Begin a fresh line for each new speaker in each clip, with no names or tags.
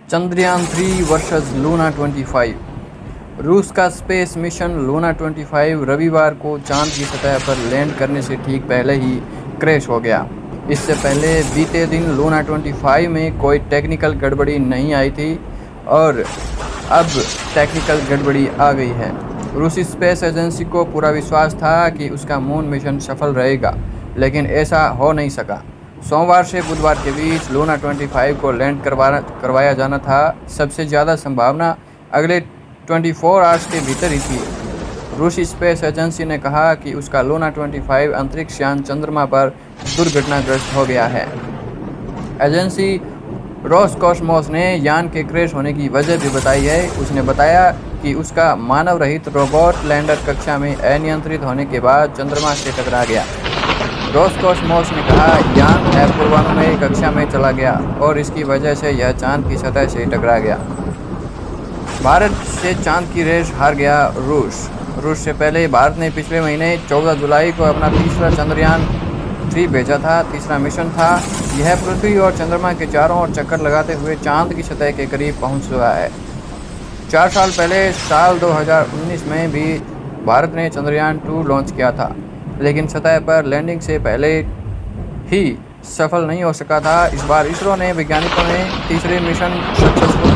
Chandrayaan 3 versus Luna 25। रूस का space mission Luna 25 रविवार को चांद की सतह पर लैंड करने से ठीक पहले ही क्रैश हो गया। इससे पहले बीते दिन लूना 25 में कोई टेक्निकल गड़बड़ी नहीं आई थी और अब टेक्निकल गड़बड़ी आ गई है। रूसी स्पेस एजेंसी को पूरा विश्वास था कि उसका मून मिशन सफल रहेगा, लेकिन ऐसा हो नहीं सका। सोमवार से बुधवार के बीच लूना 25 को लैंड करवाया जाना था। सबसे ज़्यादा संभावना अगले 24 आवर्स के भीतर ही थी। रूसी स्पेस एजेंसी ने कहा कि उसका लूना 25 अंतरिक्ष यान चंद्रमा पर दुर्घटनाग्रस्त हो गया है। एजेंसी रोसकोसमोस ने यान के क्रैश होने की वजह भी बताई है। उसने बताया कि उसका मानव रहित रोबोट लैंडर कक्षा में अनियंत्रित होने के बाद चंद्रमा से टकरा गया। रोसकोसमोस ने कहा, यान अपूर्वानुमेय कक्षा में चला गया और इसकी वजह से यह चांद की सतह से टकरा गया। भारत से चांद की रेस हार गया रूस से पहले भारत ने पिछले महीने 14 जुलाई को अपना तीसरा चंद्रयान 3 भेजा था। तीसरा मिशन था। यह पृथ्वी और चंद्रमा के चारों ओर चक्कर लगाते हुए चांद की सतह के करीब पहुंच रहा है। 4 साल पहले साल 2019 में भी भारत ने चंद्रयान 2 लॉन्च किया था, लेकिन सतह पर लैंडिंग से पहले ही सफल नहीं हो सका था। इस बार इसरो ने वैज्ञानिकों ने तीसरे मिशन सक्सेसफुल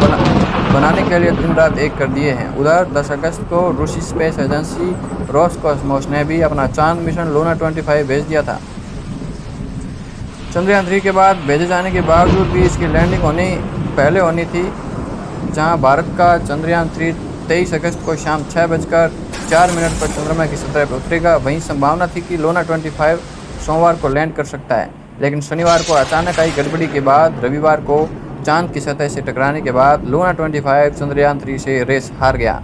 बनाने के लिए दिन रात एक कर दिए हैं। उधर 10 अगस्त को रूसी स्पेस एजेंसी रोसकोसमोस ने भी अपना चांद मिशन लूना 25 भेज दिया था। चंद्रयान 3 के बाद भेजे जाने के बावजूद भी इसकी लैंडिंग पहले होनी थी। जहां भारत का चंद्रयान 3 23 अगस्त को शाम 6:04 पर चंद्रमा की सतह पर उतरेगा। वहीं संभावना थी कि लूना 25 सोमवार को लैंड कर सकता है, लेकिन शनिवार को अचानक आई गड़बड़ी के बाद रविवार को चांद की सतह से टकराने के बाद लूना 25 चंद्रयान 3 से रेस हार गया।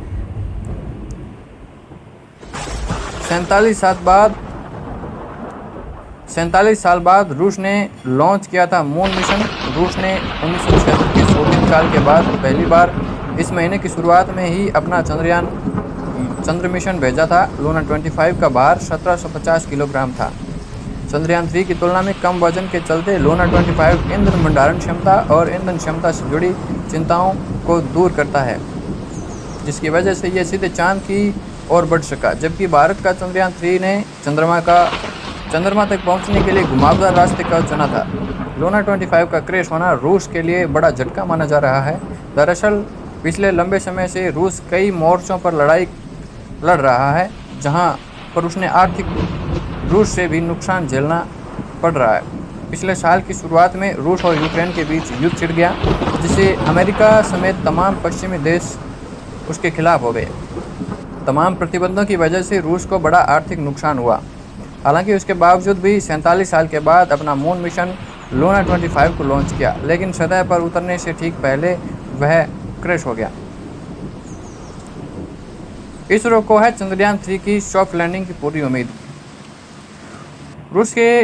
47 साल बाद रूस ने लॉन्च किया था मून मिशन। रूस ने 1976 के सोवियत काल के बाद पहली बार इस महीने की शुरुआत में ही अपना चंद्र मिशन भेजा था। लूना 25 का भार 1750 किलोग्राम था। चंद्रयान 3 की तुलना में कम वजन के चलते लूना 25 ईंधन भंडारण क्षमता और ईंधन क्षमता से जुड़ी चिंताओं को दूर करता है, जिसकी वजह से यह सीधे चांद की ओर बढ़ सका। जबकि भारत का चंद्रयान 3 ने चंद्रमा तक पहुंचने के लिए घुमावदार रास्ते का चुना था। लूना 25 का क्रैश होना रूस के लिए बड़ा झटका माना जा रहा है। दरअसल पिछले लंबे समय से रूस कई मोर्चों पर लड़ाई लड़ रहा है, जहां पर उसने आर्थिक रूस से भी नुकसान झेलना पड़ रहा है। पिछले साल की शुरुआत में रूस और यूक्रेन के बीच युद्ध छिड़ गया, जिससे अमेरिका समेत तमाम पश्चिमी देश उसके खिलाफ हो गए। तमाम प्रतिबंधों की वजह से रूस को बड़ा आर्थिक नुकसान हुआ। हालांकि उसके बावजूद भी 47 साल के बाद अपना मून मिशन लूना 25 को लॉन्च किया, लेकिन सतह पर उतरने से ठीक पहले वह क्रैश हो गया। इसरो को है चंद्रयान 3 की सॉफ्ट लैंडिंग की पूरी उम्मीद। रूस के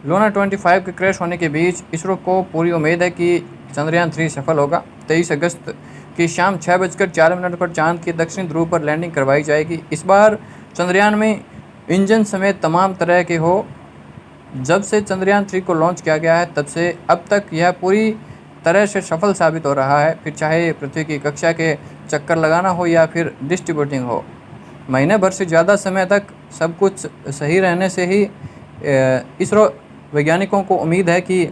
लूना 25 के क्रैश होने के बीच इसरो को पूरी उम्मीद है कि चंद्रयान 3 सफल होगा। 23 अगस्त की शाम 6:04 पर चांद के दक्षिणी ध्रुव पर लैंडिंग करवाई जाएगी। इस बार चंद्रयान में इंजन समेत तमाम तरह के हो। जब से चंद्रयान 3 को लॉन्च किया गया है, तब से अब तक यह पूरी तरह से सफल साबित हो रहा है, फिर चाहे पृथ्वी की कक्षा के चक्कर लगाना हो या फिर डिस्ट्रीब्यूटिंग हो। महीने भर से ज़्यादा समय तक सब कुछ सही रहने से ही इसरो वैज्ञानिकों को उम्मीद है कि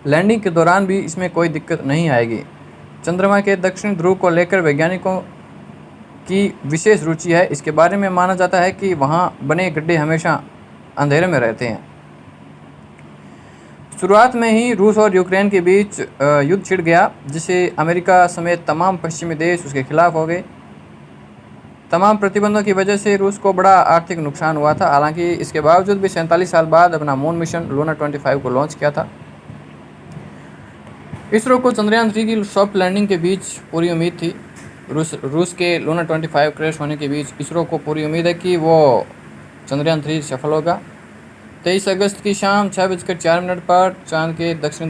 लैंडिंग के दौरान भी इसमें कोई दिक्कत नहीं आएगी। चंद्रमा के दक्षिणी ध्रुव को लेकर वैज्ञानिकों की विशेष रुचि है। इसके बारे में माना जाता है कि वहां बने गड्ढे हमेशा अंधेरे में रहते हैं। शुरुआत में ही रूस और यूक्रेन के बीच युद्ध छिड़ गया, जिससे अमेरिका समेत तमाम पश्चिमी देश उसके खिलाफ हो गए। तमाम प्रतिबंधों की वजह से रूस को बड़ा आर्थिक नुकसान हुआ था। हालांकि इसके बावजूद भी 47 साल बाद अपना मून मिशन लूना 25 को लॉन्च किया था। इसरो को चंद्रयान 3 की सॉफ्ट लैंडिंग के बीच पूरी उम्मीद थी। रूस के लूना 25 क्रैश होने के बीच इसरो को पूरी उम्मीद है कि वो चंद्रयान 3 सफल होगा। 23 अगस्त की शाम 6:04 पर चांद के दक्षिण